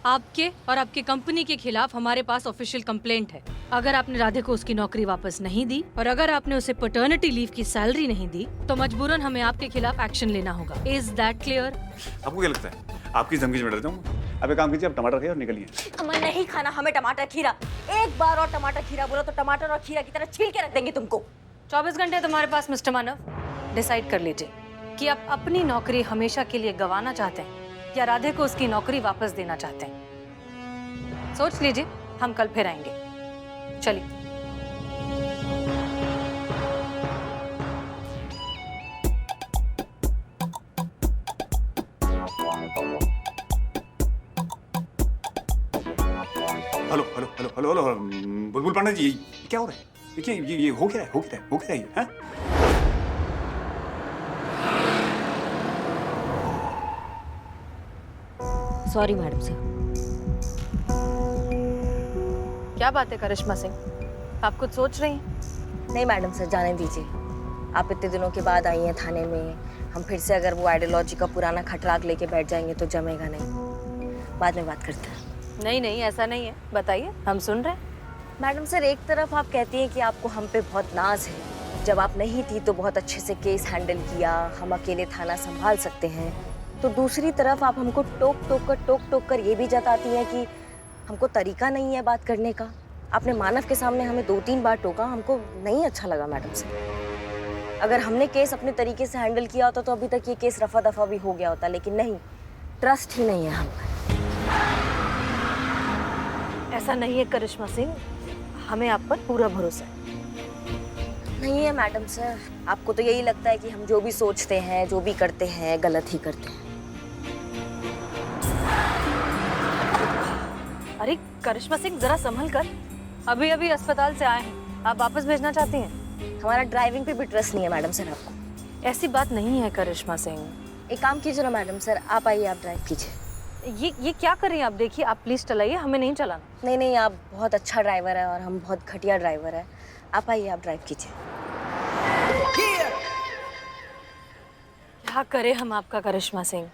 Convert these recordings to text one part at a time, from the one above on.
आपके और आपकी कंपनी के खिलाफ हमारे पास ऑफिशियल कंप्लेंट है। अगर आपने राधे को उसकी नौकरी वापस नहीं दी और अगर आपने उसे पैटर्निटी लीव की सैलरी नहीं दी तो मजबूरन हमें आपके खिलाफ एक्शन लेना होगा। Is that clear? आपको क्या लगता है आपकी धमकी में डर जाऊंगा? अब एक काम कीजिए, आप टमाटर खाइए और निकलिए। हमें नहीं खाना, हमें टमाटर खीरा। एक बार और टमाटर खीरा बोला तो टमाटर और खीरा की तरह छील के रख देंगे तुमको। 24 घंटे तुम्हारे पास मिस्टर मानव। डिसाइड कर लीजिए कि आप अपनी नौकरी हमेशा के लिए गंवाना चाहते हैं या राधे को उसकी नौकरी वापस देना चाहते हैं। सोच लीजिए, हम कल फिर आएंगे। चलिए। Hello hello hello hello hello, बुलबुल पांडे जी, ये क्या हो रहा है? देखिए ये हो क्या है ये? हाँ? सॉरी मैडम साहब। क्या बात है करिश्मा सिंह, आप कुछ सोच रही हैं? नहीं मैडम सर, जाने दीजिए। आप इतने दिनों के बाद आई हैं थाने में, हम फिर से अगर वो आइडियोलॉजी का पुराना खटराग लेके बैठ जाएंगे तो जमेगा नहीं। बाद में बात करते हैं। नहीं, ऐसा नहीं है, बताइए, हम सुन रहे हैं। मैडम सर, एक तरफ आप कहती हैं कि आपको हम पे बहुत नाज है, जब आप नहीं थी तो बहुत अच्छे से केस हैंडल किया, हम अकेले थाना संभाल सकते हैं, तो दूसरी तरफ आप हमको टोक कर ये भी जताती हैं कि हमको तरीका नहीं है बात करने का। आपने मानव के सामने हमें 2-3 बार टोका, हमको नहीं अच्छा लगा मैडम सर। अगर हमने केस अपने तरीके से हैंडल किया होता तो अभी तक ये केस रफा दफा भी हो गया होता, लेकिन नहीं, ट्रस्ट ही नहीं है हम पर। ऐसा नहीं है करिश्मा सिंह, हमें आप पर पूरा भरोसा है। नहीं है मैडम सर, आपको तो यही लगता है कि हम जो भी सोचते हैं, जो भी करते हैं, गलत ही करते हैं। अरे करिश्मा सिंह, जरा संभल कर, अभी अस्पताल से आए हैं, आप वापस भेजना चाहती हैं? हमारा ड्राइविंग पे भी ट्रस्ट नहीं है मैडम सर आपको। ऐसी बात नहीं है करिश्मा सिंह। एक काम कीजिए ना मैडम सर, आप आइए, आप ड्राइव कीजिए। ये क्या कर रही हैं आप? देखिए, आप प्लीज चलाइए, हमें नहीं चलाना। नहीं, आप बहुत अच्छा ड्राइवर है और हम बहुत घटिया ड्राइवर है। आप आइए, आप ड्राइव कीजिए। क्या करें हम आपका करिश्मा सिंह?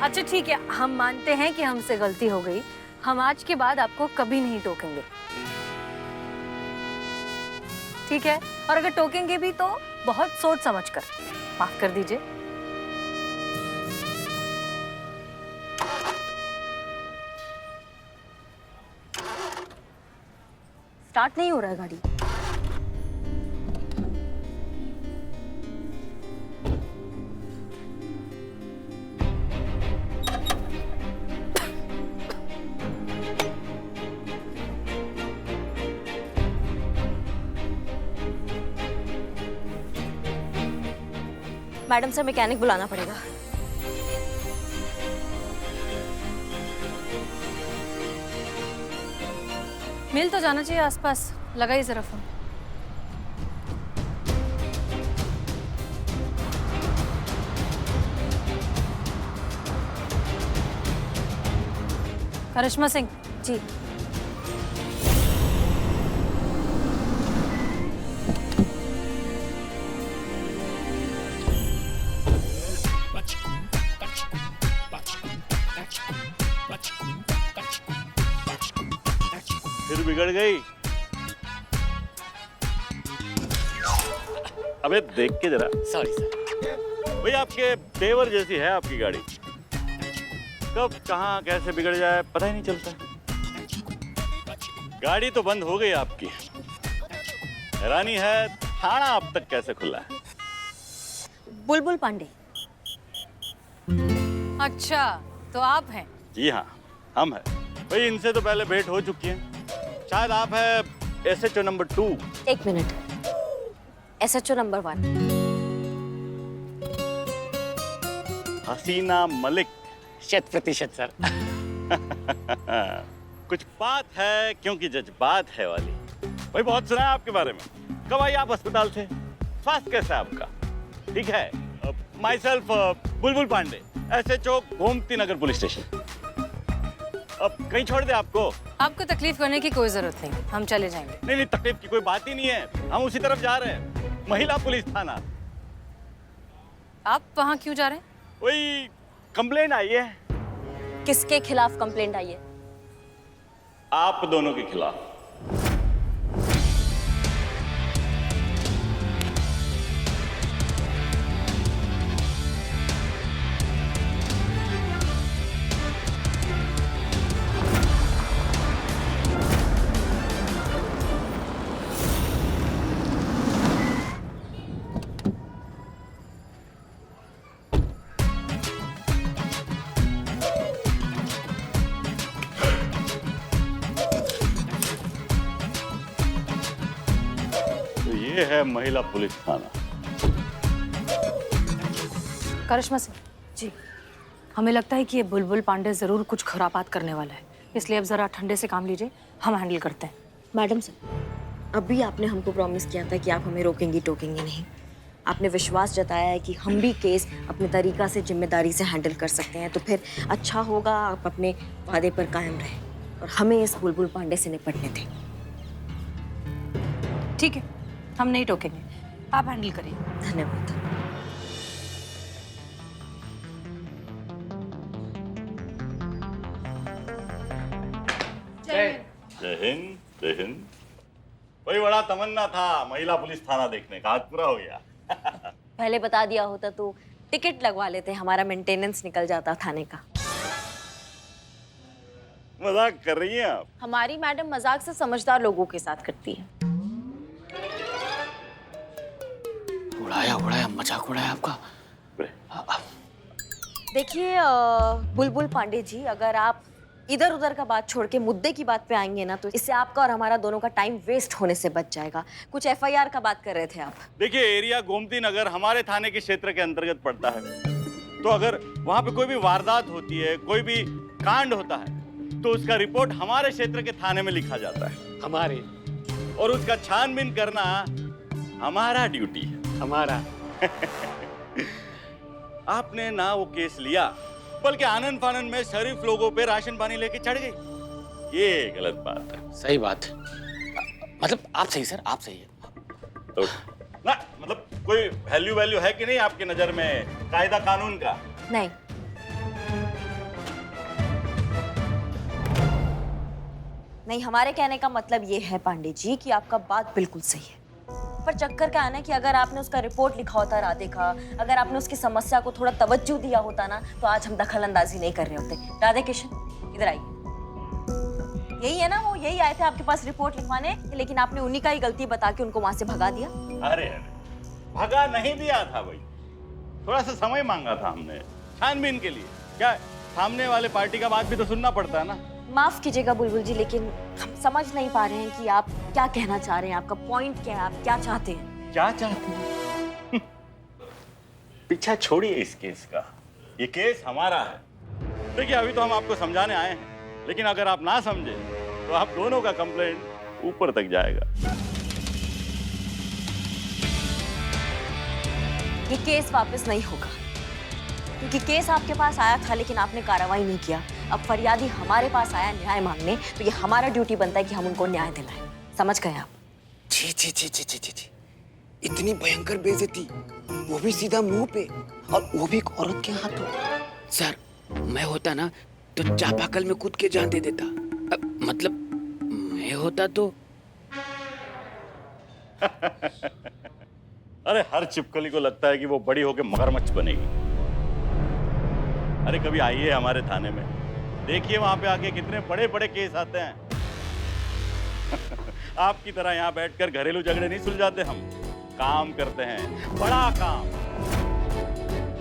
अच्छा ठीक है, हम मानते हैं कि हमसे गलती हो गई, हम आज के बाद आपको कभी नहीं टोकेंगे, ठीक है? और अगर टोकेंगे भी तो बहुत सोच समझ कर। माफ कर दीजिए। स्टार्ट नहीं हो रहा है गाड़ी। मैडम सर, मैकेनिक बुलाना पड़ेगा। मिल तो जाना चाहिए आसपास, लगाइए जरा फोन। करिश्मा सिंह जी। फिर बिगड़ गई। अबे देख के जरा। Sorry sir. भाई आपके तेवर जैसी है आपकी गाड़ी, कब कहाँ कैसे बिगड़ जाए पता ही नहीं चलता। गाड़ी तो बंद हो गई आपकी, हैरानी है थाना अब तक कैसे खुला है। बुलबुल पांडे। अच्छा, तो आप हैं? जी हाँ, हम हैं। भाई इनसे तो पहले भेंट हो चुकी है, शायद आप है SHO नंबर 2। एक मिनट, SHO नंबर 1। हसीना मलिक। 100% सर। कुछ बात है क्योंकि जज्बात है वाली। भाई बहुत सुना है आपके बारे में। कब आई आप अस्पताल से? स्वास्थ्य कैसा है आपका? ठीक है। My self Bulbul Pandey, SHO Gomti Nagar police station. अब कहीं छोड़ दे आपको? आपको तकलीफ करने की कोई जरूरत नहीं, हम चले जाएंगे। नहीं, तकलीफ की कोई बात ही नहीं है, हम उसी तरफ जा रहे हैं, महिला पुलिस थाना। आप वहाँ क्यों जा रहे हैं? वही कंप्लेंट आई है। किसके खिलाफ कंप्लेंट आई है? आप दोनों के खिलाफ। तो ये है महिला पुलिस थाना। करिश्मा सिंह जी, हमें लगता है कि ये बुलबुल पांडे जरूर कुछ खुरापात करने वाला है, इसलिए अब जरा ठंडे से काम लीजिए, हम हैंडल करते हैं। मैडम सर, अभी आपने हमको प्रॉमिस किया था कि आप हमें रोकेंगी टोकेंगी नहीं। आपने विश्वास जताया है कि हम भी केस अपने तरीका से जिम्मेदारी से हैंडल कर सकते हैं, तो फिर अच्छा होगा आप अपने वादे पर कायम रहें और हमें इस बुलबुल पांडे से निपटने दें। ठीक है, हम नहीं टोकेंगे, आप हैंडल करिए। धन्यवाद। जय हिंद, जय हिंद। वही बड़ा तमन्ना था महिला पुलिस थाना देखने का, आज पूरा हो गया। पहले बता दिया होता तो टिकट लगवा लेते, हमारा मेंटेनेंस निकल जाता थाने का। मजाक कर रही हैं आप? हमारी मैडम मजाक से समझदार लोगों के साथ करती है। उड़ाया मजाक उड़ाया आपका। देखिए बुलबुल पांडे जी, अगर आप इधर उधर का बात छोड़ के मुद्दे की बात पे आएंगे ना, तो इससे आपका और हमारा दोनों का टाइम वेस्ट होने से बच जाएगा। कुछ एफआईआर का बात कर रहे थे आप। देखिए, एरिया गोमती नगर हमारे थाने के क्षेत्र के अंतर्गत पड़ता है, तो अगर वहां पे कोई भी वारदात होती है, कोई भी कांड होता है, तो उसका रिपोर्ट हमारे क्षेत्र के थाने में लिखा जाता है। हमारे और उसका छानबीन करना हमारा ड्यूटी है। हमारा आपने ना वो केस लिया, बल्कि आनंद फानन में शरीफ लोगों पे राशन पानी लेके चढ़ गई। ये गलत बात है। सही बात। मतलब आप सही सर, आप सही है। तो ना मतलब कोई वैल्यू है कि नहीं आपकी नजर में कायदा कानून का? नहीं, नहीं, हमारे कहने का मतलब ये है पांडे जी कि आपका बात बिल्कुल सही है, पर चक्कर क्या है ना कि अगर आपने उसका रिपोर्ट लिखा होता राधे का, अगर आपने उसकी समस्या को थोड़ा तवज्जो दिया होता ना, तो आज हम दखल अंदाजी नहीं कर रहे होते। राधे किशन, इधर आइए। यही है ना, वो यही आए थे आपके पास रिपोर्ट लिखवाने, लेकिन आपने उन्हीं का ही गलती बता के उनको वहां से भगा दिया। अरे भगा नहीं दिया था भाई, थोड़ा सा समय मांगा था हमने छानबीन के लिए। क्या सामने वाले पार्टी का बात भी तो सुनना पड़ता है ना। माफ कीजिएगा बुलबुल जी, लेकिन हम समझ नहीं पा रहे हैं कि आप क्या कहना चाह रहे हैं, आपका पॉइंट क्या है, आप क्या चाहते हैं? क्या चाहते हैं? पीछा छोड़िए इस केस का, ये केस हमारा है। देखिए, अभी तो हम आपको समझाने आए हैं, लेकिन अगर आप ना समझे तो आप दोनों का कंप्लेंट ऊपर तक जाएगा। ये केस वापस नहीं होगा, क्योंकि केस आपके पास आया था लेकिन आपने कार्रवाई नहीं किया। अब फरियादी हमारे पास आया न्याय मांगने, तो ये हमारा ड्यूटी बनता है कि हम उनको न्याय दिलाएं। समझ गए आप? छी छी छी छी छी छी छी, इतनी भयंकर बेइज्जती, वो भी सीधा मुंह पे, और वो भी एक औरत के हाथों। सर, मैं होता ना तो चापाकल में कूद के जान दे देता। मतलब मैं होता तो अरे हर चिपकली को लगता है कि वो बड़ी होकर मगरमच्छ बनेगी। अरे कभी आइए हमारे थाने में, देखिए वहां पे आके कितने बड़े बड़े केस आते हैं। आपकी तरह यहाँ बैठकर घरेलू झगड़े नहीं सुलझाते हम, काम करते हैं, बड़ा काम।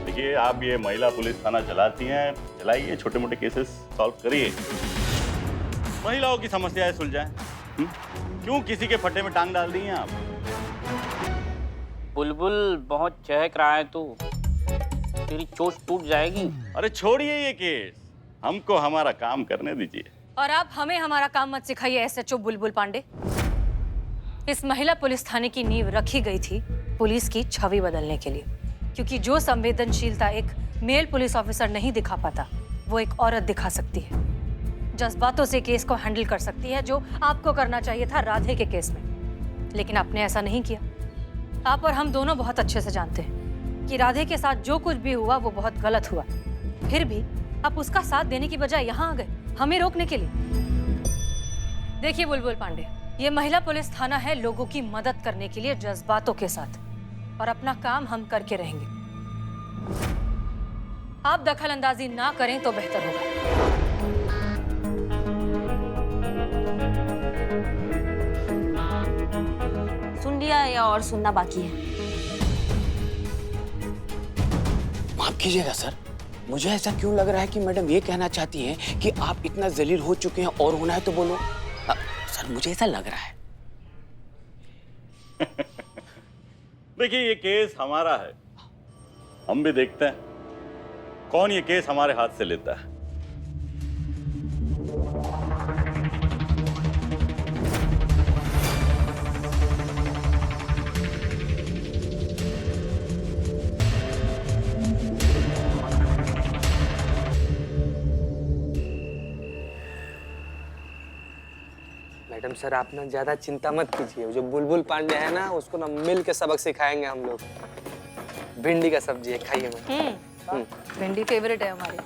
देखिए, आप ये महिला पुलिस थाना चलाती हैं, चलाइए, छोटे मोटे केसेस सॉल्व करिए, महिलाओं की समस्याएं सुलझाएं। क्यों किसी के फट्टे में टांग डाल दी हैं आप? बुलबुल बहुत चहक रहा है, तो तेरी चोट टूट जाएगी। अरे छोड़िए ये केस, हमको हमारा काम करने दीजिए। और आप हमें हमारा काम मत सिखाइए एसएचओ बुलबुल पांडे। इस महिला पुलिस थाने की नींव रखी गई थी पुलिस की छवि बदलने के लिए, क्योंकि जो संवेदनशीलता एक मेल पुलिस ऑफिसर नहीं दिखा पाता, वो एक औरत दिखा सकती है। जज्बातों से केस को हैंडल कर सकती है, जो आपको करना चाहिए था राधे के केस में, लेकिन आपने ऐसा नहीं किया। आप और हम दोनों बहुत अच्छे से जानते हैं कि राधे के साथ जो कुछ भी हुआ वो बहुत गलत हुआ। फिर भी आप उसका साथ देने की बजाय यहाँ आ गए हमें रोकने के लिए। देखिए बुलबुल पांडे, ये महिला पुलिस थाना है लोगों की मदद करने के लिए जज्बातों के साथ, और अपना काम हम करके रहेंगे। आप दखल अंदाजी ना करें तो बेहतर होगा। सुन लिया या और सुनना बाकी है? माफ कीजिएगा सर, मुझे ऐसा क्यों लग रहा है कि मैडम ये कहना चाहती हैं कि आप इतना जलील हो चुके हैं और होना है तो बोलो। सर मुझे ऐसा लग रहा है। देखिए ये केस हमारा है, हम भी देखते हैं कौन ये केस हमारे हाथ से लेता है। मैडम सर आप ना ज्यादा चिंता मत कीजिए, जो बुलबुल पांडे है ना उसको ना मिल के सबक सिखाएंगे हम लोग। भिंडी का सब्जी है, खाइए मैम। भिंडी फेवरेट है हमारी।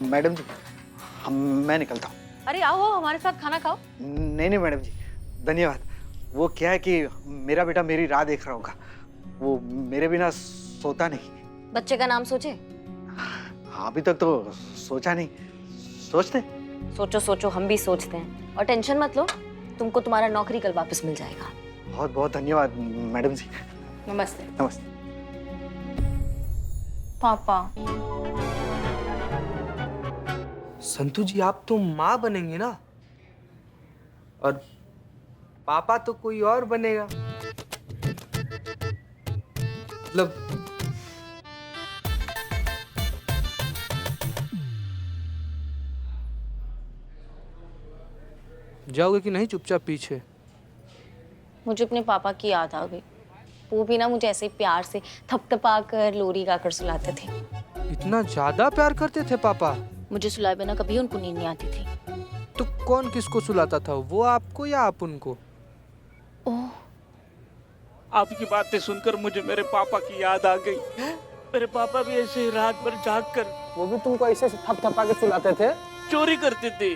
मैडम जी मैं निकलता हूँ। अरे आओ हमारे साथ खाना खाओ। नहीं मैडम जी धन्यवाद। वो क्या है कि मेरा बेटा मेरी राह देख रहा होगा, वो मेरे बिना सोता नहीं। बच्चे का नाम सोचे? अभी तक तो सोचा नहीं, सोचते। सोचो सोचो, हम भी सोचते हैं। और टेंशन मत लो, तुमको तुम्हारा नौकरी कल वापस मिल जाएगा। बहुत बहुत धन्यवाद मैडम जी। नमस्ते। नमस्ते। पापा संतु जी आप तो माँ बनेंगे ना, और पापा तो कोई और बनेगा। मतलब जाओगे कि नहीं चुपचाप पीछे? मुझे अपने पापा की याद आ गई। वो भी ना मुझे ऐसे प्यार से थपथपा कर लोरी गाकर सुलाते थे। इतना ज्यादा प्यार करते थे पापा? मुझे सुलाए बिना कभी उनको नींद नहीं आती थी। तो कौन किसको सुलाता था, वो आपको या आप उनको? ओह, आपकी बातें सुनकर मुझे मेरे पापा की याद आ गई। मेरे पापा भी ऐसे ही रात भर जाग कर वो भी तुमको ऐसे थपथपा के सुलाते थे? चोरी करते थे,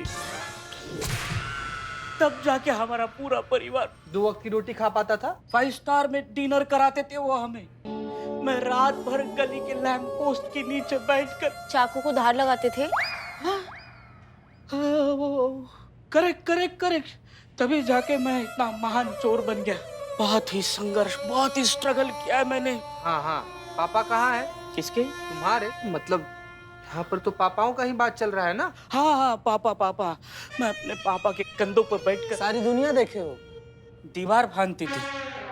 तब जाके हमारा पूरा परिवार 2 वक्त की रोटी खा पाता था। 5 स्टार में डिनर कराते थे वो हमें। मैं रात भर गली के लैंप पोस्ट के नीचे बैठकर चाकू को धार लगाते थे। करेक्ट करेक्ट करेक्ट, तभी जाके मैं इतना महान चोर बन गया। बहुत ही संघर्ष, बहुत ही स्ट्रगल किया है मैंने। हाँ हाँ, पापा कहाँ है? किसके? तुम्हारे। मतलब यहाँ पर तो पापाओं का ही बात चल रहा है ना। हाँ हाँ, पापा पापा। मैं अपने पापा के कंधों पर बैठकर सारी दुनिया देखे हो। दीवार फांदते थे,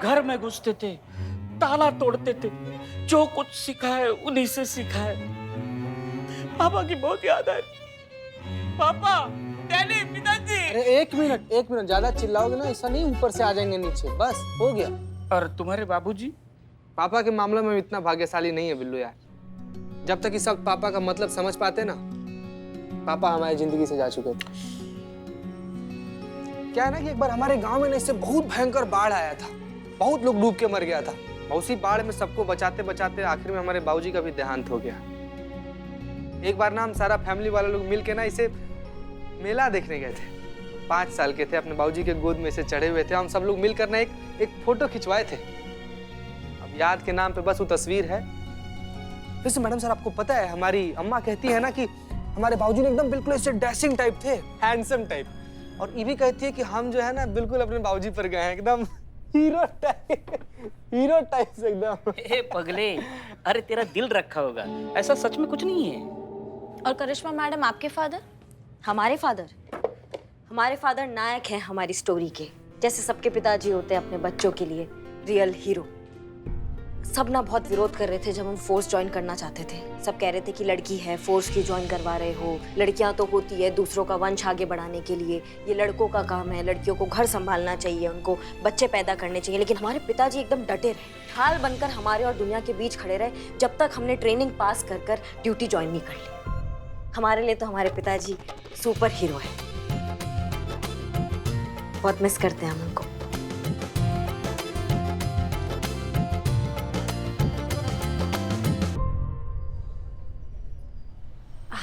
घर में घुसते थे, ताला तोड़ते थे। जो कुछ सीखा है उन्हीं से सीखा है। पापा की बहुत याद है। पापा, डैडी, पिताजी। अरे एक मिनट ज्यादा चिल्लाओगे ना, ऐसा नहीं ऊपर से आ जाएंगे नीचे। बस हो गया। और तुम्हारे बाबूजी? पापा के मामले में इतना भाग्यशाली नहीं है बिल्लू यार। जब तक इस वक्त पापा का मतलब समझ पाते ना, पापा हमारी जिंदगी से जा चुके थे। क्या है ना कि एक बार हमारे गांव में ना इससे बहुत भयंकर बाढ़ आया था, बहुत लोग डूब के मर गया था। उसी बाढ़ में सबको बचाते बचाते आखिर में हमारे बाबूजी का भी देहांत हो गया। एक बार ना हम सारा फैमिली वाले लोग मिल के ना इसे मेला देखने गए थे। 5 साल के थे, अपने बाबूजी के गोद में से चढ़े हुए थे। हम सब लोग मिलकर ना एक फोटो खिंचवाए थे। अब याद के नाम पे बस वो तस्वीर है। वैसे मैडम सर आपको पता है, हमारी अम्मा कहती है ना कि हमारे बाबूजी ने एकदम बिल्कुल ऐसे डैशिंग टाइप थे, हैंडसम टाइप। और ये भी कहती है कि हम जो है ना बिल्कुल अपने बाबूजी पर गए हैं, एकदम हीरो टाइप से एकदम। ए पगले, अरे तेरा दिल रखा होगा, ऐसा सच में कुछ नहीं है। और करिश्मा मैडम आपके फादर? हमारे फादर नायक हैं हमारी स्टोरी के। जैसे सबके पिताजी होते हैं अपने बच्चों के लिए रियल हीरो। सब ना बहुत विरोध कर रहे थे जब हम फोर्स ज्वाइन करना चाहते थे। सब कह रहे थे कि लड़की है, फोर्स की ज्वाइन करवा रहे हो। लड़कियां तो होती है दूसरों का वंश आगे बढ़ाने के लिए, ये लड़कों का काम है। लड़कियों को घर संभालना चाहिए, उनको बच्चे पैदा करने चाहिए। लेकिन हमारे पिताजी एकदम डटे रहे, ढाल बनकर हमारे और दुनिया के बीच खड़े रहे जब तक हमने ट्रेनिंग पास कर ड्यूटी ज्वाइन नहीं कर ली। हमारे लिए तो हमारे पिताजी सुपर हीरो है। बहुत मिस करते हैं हम उनको।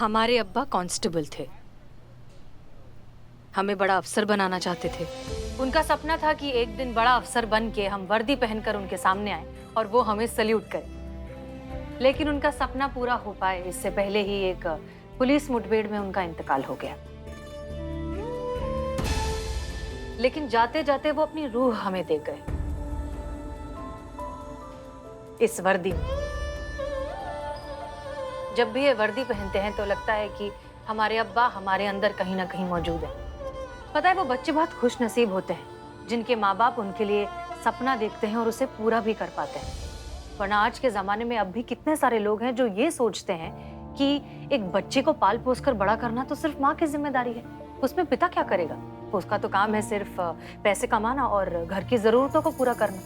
हमारे अब्बा कांस्टेबल थे, हमें बड़ा अफसर बनाना चाहते थे। उनका सपना था कि एक दिन बड़ा अफसर बन के हम वर्दी पहनकर उनके सामने आए और वो हमें सल्यूट करें। लेकिन उनका सपना पूरा हो पाए इससे पहले ही एक पुलिस मुठभेड़ में उनका इंतकाल हो गया। लेकिन जाते जाते वो अपनी रूह हमें दे गए इस वर्दी में। जब भी ये वर्दी पहनते हैं तो लगता है कि हमारे अब्बा हमारे अंदर कहीं ना कहीं मौजूद है। पता है, वो बच्चे बहुत खुश नसीब होते हैं जिनके माँ बाप उनके लिए सपना देखते हैं और उसे पूरा भी कर पाते हैं। वरना आज के ज़माने में अब भी कितने सारे लोग हैं जो ये सोचते हैं कि एक बच्चे को पाल पोस कर बड़ा करना तो सिर्फ माँ की जिम्मेदारी है, उसमें पिता क्या करेगा, उसका तो काम है सिर्फ पैसे कमाना और घर की ज़रूरतों को पूरा करना।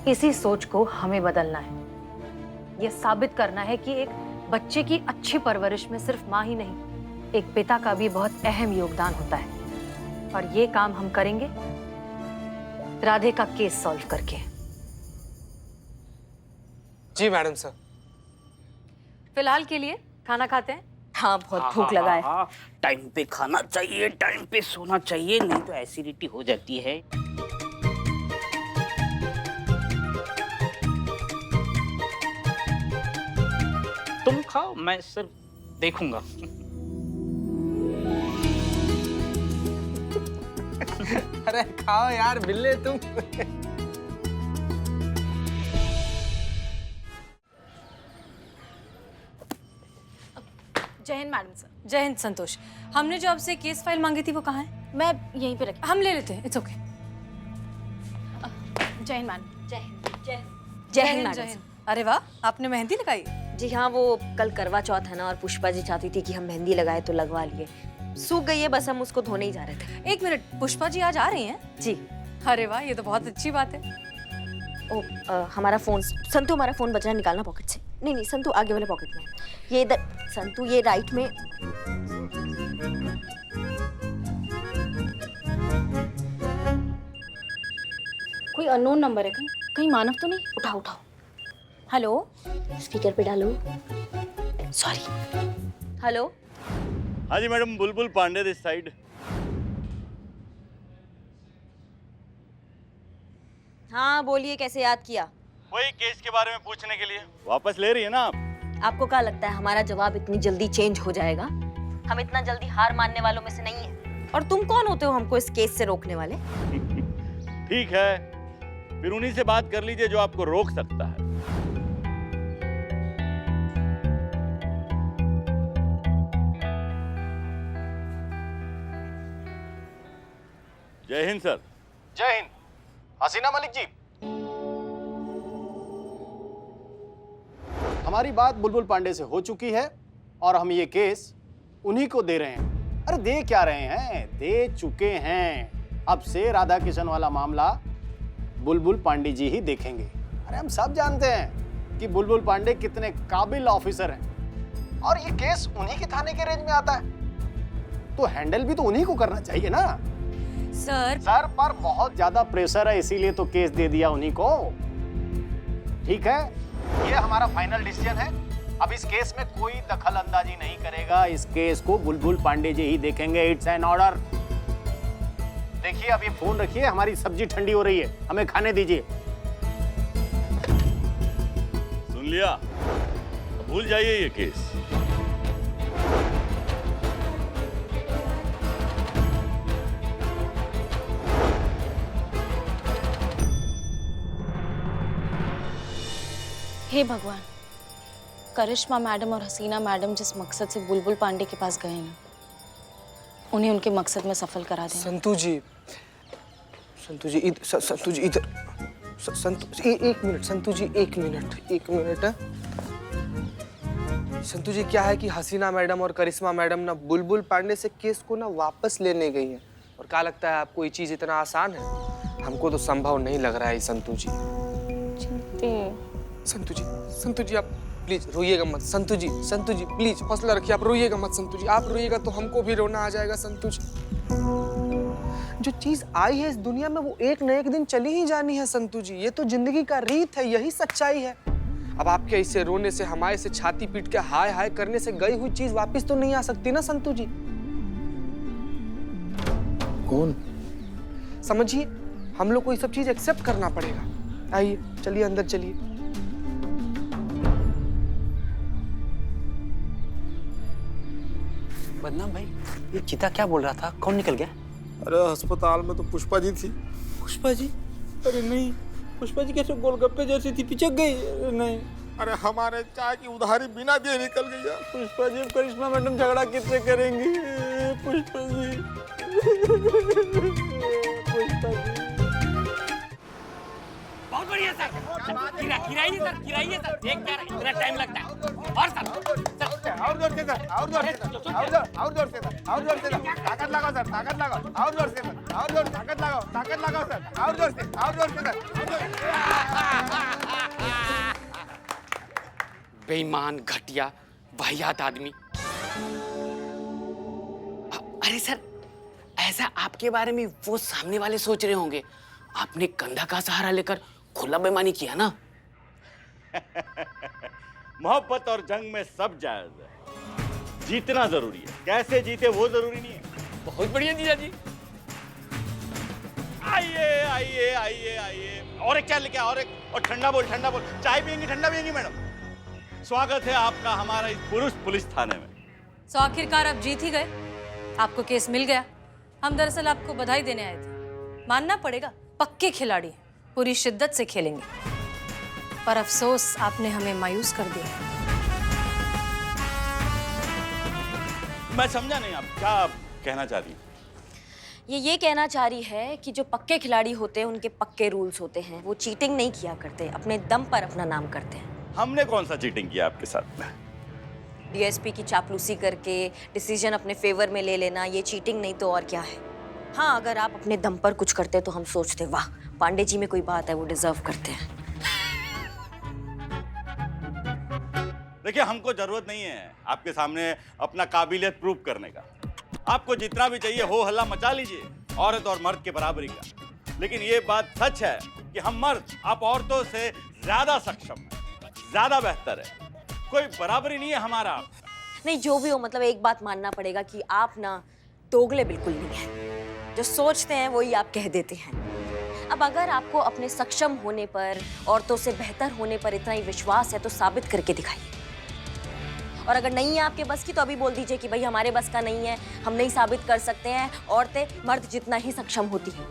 इसी सोच को हमें बदलना है। ये साबित करना है कि एक बच्चे की अच्छी परवरिश में सिर्फ माँ ही नहीं, एक पिता का भी बहुत अहम योगदान होता है। और ये काम हम करेंगे राधे का केस सॉल्व करके। जी मैडम सर। फिलहाल के लिए खाना खाते हैं। हाँ, बहुत भूख लगा है। टाइम पे खाना चाहिए, टाइम पे सोना चाहिए, नहीं तो एसिडिटी हो जाती है। तुम खाओ, मैं सिर्फ देखूंगा। अरे खाओ यार बिल्ले तुम। जय हिंद मैडम सर। जय हिंद संतोष। हमने जो आपसे केस फाइल मांगी थी वो कहाँ है? मैं यहीं पे रखी। हम ले लेते हैं, इट्स ओके। जय हिंद मैडम। जय हिंद। जय हिंद जय मैडम। हिंद। अरे वाह, आपने मेहंदी लगाई? जी हाँ, वो कल करवा चौथ है ना और पुष्पा जी चाहती थी कि हम मेहंदी लगाए तो लगवा लिए। सूख गई है, बस हम उसको धोने ही जा रहे थे। एक मिनट, पुष्पा जी आज आ रही हैं? जी। अरे वाह, ये तो बहुत अच्छी बात है। ओ, हमारा फोन, संतु हमारा फोन बचा है, निकालना पॉकेट से। नहीं नहीं संतु, आगे वाले पॉकेट में। ये इधर संतु, ये राइट में। कोई अननोन नंबर है, कहीं मानव तो नहीं? उठाओ उठाओ। हेलो, स्पीकर पे डालो। सॉरी। हेलो। हाँ जी madam, Bulbul Pandey this side. हाँ बोलिए, कैसे याद किया? वही केस के बारे में पूछने के लिए। वापस ले रही है ना आप? आपको क्या लगता है हमारा जवाब इतनी जल्दी चेंज हो जाएगा? हम इतना जल्दी हार मानने वालों में से नहीं है। और तुम कौन होते हो हमको इस केस से रोकने वाले? ठीक है, फिर उन्हीं से बात कर लीजिए जो आपको रोक सकता है। जय हिंद सर। जय हिंद। हसीना मलिक जी, हमारी बात बुलबुल पांडे से हो चुकी है और हम ये केस उन्हीं को दे रहे हैं। अरे दे क्या रहे हैं, दे चुके हैं। अब से राधा किशन वाला मामला बुलबुल पांडे जी ही देखेंगे। अरे हम सब जानते हैं कि बुलबुल पांडे कितने काबिल ऑफिसर हैं और ये केस उन्हीं के थाने के रेंज में आता है, तो हैंडल भी तो उन्हीं को करना चाहिए ना। सर पर बहुत ज्यादा प्रेशर है, इसीलिए तो केस दे दिया उन्हीं को। ठीक है, ये हमारा फाइनल डिसीजन है। अब इस केस में कोई दखल अंदाजी नहीं करेगा। इस केस को बुलबुल पांडे जी ही देखेंगे। It's an order. देखिए, अब ये फोन रखिए, हमारी सब्जी ठंडी हो रही है, हमें खाने दीजिए। सुन लिया, भूल जाइए ये केस। हे भगवान, करिश्मा मैडम और हसीना मैडम जिस मकसद से बुलबुल पांडे के पास गए ना, उन्हें उनके मकसद में सफल करा देना। संतु जी इधर। संतु जी इधर। एक मिनट संतु जी, एक मिनट। संतु जी, क्या है कि हसीना मैडम और करिश्मा मैडम ना बुलबुल पांडे से केस को ना वापस लेने गई हैं। और क्या लगता है आपको ये चीज इतना आसान है? हमको तो संभव नहीं लग रहा है संतु जी। संतु जी आप प्लीज रोइएगा मत। संतु जी प्लीज हौसला रखिए, आप रोइएगा मत। संतु जी, आप रोइएगा तो हमको भी रोना आ जाएगा। संतु जी, जो चीज आई है इस दुनिया में वो एक न एक दिन चली ही जानी है। संतु जी, ये तो जिंदगी का रीत है, यही सच्चाई है। अब आपके ऐसे रोने से, हमारे से छाती पीट के हाय हाय करने से गई हुई चीज वापस तो नहीं आ सकती ना संतू जी। कौन? समझिए, हम लोग को ये सब चीज एक्सेप्ट करना पड़ेगा। आइए, चलिए अंदर चलिए। बदनाम भाई, ये चीता क्या बोल रहा था? कौन निकल गया? अरे अस्पताल में तो पुष्पा जी थी। पुष्पा जी? अरे नहीं, पुष्पा जी कैसे गोलगप्पे जैसी थी, पिचक गई? अरे नहीं। अरे हमारे चाय की उधारी बिना दिए निकल गई यार। पुष्पा जी, करिश्मा मैडम झगड़ा किससे करेंगी? पुष्पा जी, पुष्पा जी। बहुत बढ़िया सर, गिराइए सर, गिराइए सर, देख क्या रहा है, इतना टाइम लगता है। और सर, और जोर से सर, और जोर से सर, और जोर से सर, और जोर से सर, ताकत लगाओ सर, ताकत लगाओ, और जोर से सर, और जोर, ताकत लगाओ सर, और जोर से सर। बेईमान, घटिया, वाहियात आदमी। अरे सर, ऐसा आपके बारे में वो सामने वाले सोच रहे होंगे। आपने कंधा का सहारा लेकर खुला बेईमानी किया ना। मोहब्बत और जंग में सब जायज है, जीतना जरूरी है, कैसे जीते वो जरूरी नहीं है। बहुत बढ़िया जीजा जी। आइए आइए आइए आइए, और एक क्या लेके आओ, और एक, और ठंडा बोल, ठंडा बोल। चाय पियेंगी, ठंडा पियेंगी मैडम? स्वागत है आपका हमारा इस पुलिस थाने में। सो आखिरकार आप जीत ही गए, आपको केस मिल गया। हम दरअसल आपको बधाई देने आए थे। मानना पड़ेगा, पक्के खिलाड़ी हैं, पूरी शिद्दत से खेलेंगे, पर अफसोस आपने हमें मायूस कर दिया। मैं समझा नहीं, आप क्या कहना चाह रही हैं? ये कहना चाह रही है कि जो पक्के खिलाड़ी होते हैं उनके पक्के रूल्स होते हैं। वो चीटिंग नहीं किया करते, अपने दम पर अपना नाम करते हैं। हमने कौन सा चीटिंग किया आपके साथ में? डीएसपी की चापलूसी करके डिसीजन अपने फेवर में ले लेना, ये चीटिंग नहीं तो और क्या है। हाँ, अगर आप अपने दम पर कुछ करते तो हम सोचते वाह, पांडे जी में कोई बात है, वो डिजर्व करते हैं। देखिए, हमको जरूरत नहीं है आपके सामने अपना काबिलियत प्रूव करने का। आपको जितना भी चाहिए हो हल्ला मचा लीजिए, औरत और मर्द के बराबरी का। लेकिन ये बात सच है कि हम मर्द आप औरतों से ज्यादा सक्षम हैं, ज्यादा बेहतर है। कोई बराबरी नहीं है हमारा। नहीं, जो भी हो, मतलब एक बात मानना पड़ेगा कि आप ना दोगले बिल्कुल नहीं हैं। जो सोचते हैं वही आप कह देते हैं। अब अगर आपको अपने सक्षम होने पर, औरतों से बेहतर होने पर इतना ही विश्वास है तो साबित करके दिखाइए। और अगर नहीं है आपके बस की तो अभी बोल दीजिए कि भाई हमारे बस का नहीं है, हम नहीं साबित कर सकते हैं, औरतें मर्द जितना ही सक्षम होती हैं।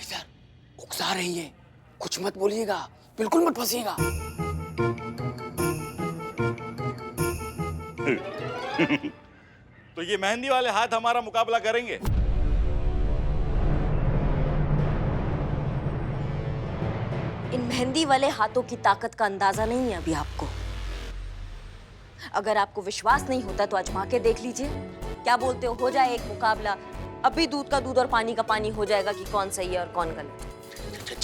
सर, उकसा रही है, कुछ मत बोलिएगा, बिल्कुल मत फंसिएगा। तो ये मेहंदी वाले हाथ हमारा मुकाबला करेंगे? इन मेहंदी वाले हाथों की ताकत का अंदाजा नहीं है अभी आपको। अगर आपको विश्वास नहीं होता तो आजमा के देख लीजिए। क्या बोलते हो जाए एक मुकाबला? अभी दूध का दूध और पानी का पानी हो जाएगा कि कौन सही है और कौन गलत।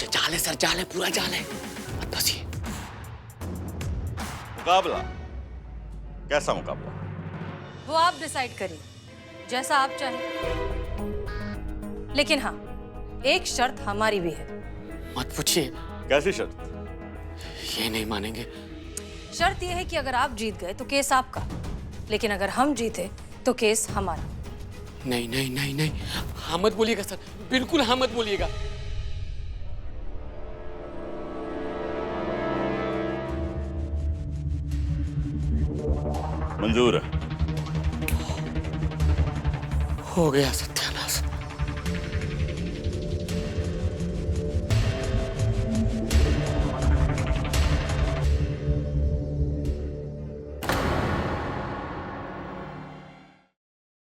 जाल है सर, जाल है, पूरा जाल है, मत फंसिए। मुकाबला? कैसा मुकाबला? वो आप डिसाइड करिए, जैसा आप चाहें। लेकिन हाँ, एक शर्त हमारी भी है। मत पूछिए। कैसी शर्त? ये नहीं मानेंगे। शर्त यह है कि अगर आप जीत गए तो केस आपका, लेकिन अगर हम जीते तो केस हमारा। नहीं नहीं नहीं नहीं, हाँ मत बोलिएगा सर, बिल्कुल हाँ मत बोलिएगा। मंजूर है। हो गया सर।